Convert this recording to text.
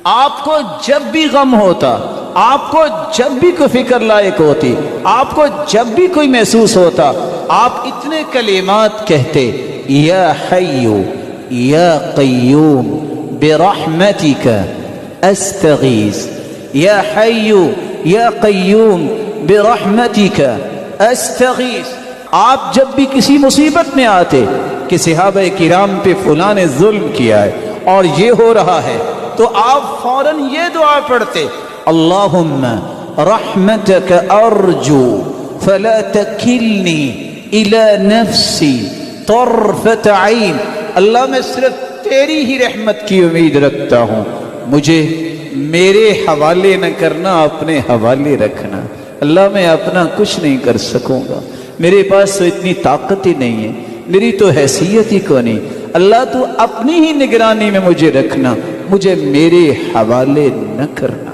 آپ کو جب بھی غم ہوتا، آپ کو جب بھی کوئی فکر لائق ہوتی، آپ کو جب بھی کوئی محسوس ہوتا، آپ اتنے کلمات کہتے، یا حیو یا قیوم برحمتک استغیث، یا حیو یا قیوم برحمتک استغیث۔ آپ جب بھی کسی مصیبت میں آتے کہ صحابہ کرام پہ فلاں نے ظلم کیا ہے اور یہ ہو رہا ہے، تو آپ فوراً یہ دعا پڑھتے، اللہم رحمتک ارجو فلا تکلنی الی نفسی طرفت عین۔ اللہ میں صرف تیری ہی رحمت کی امید رکھتا ہوں، مجھے میرے حوالے نہ کرنا، اپنے حوالے رکھنا۔ اللہ میں اپنا کچھ نہیں کر سکوں گا، میرے پاس تو اتنی طاقت ہی نہیں ہے، میری تو حیثیت ہی کو نہیں۔ اللہ تو اپنی ہی نگرانی میں مجھے رکھنا، مجھے میرے حوالے نہ کرنا۔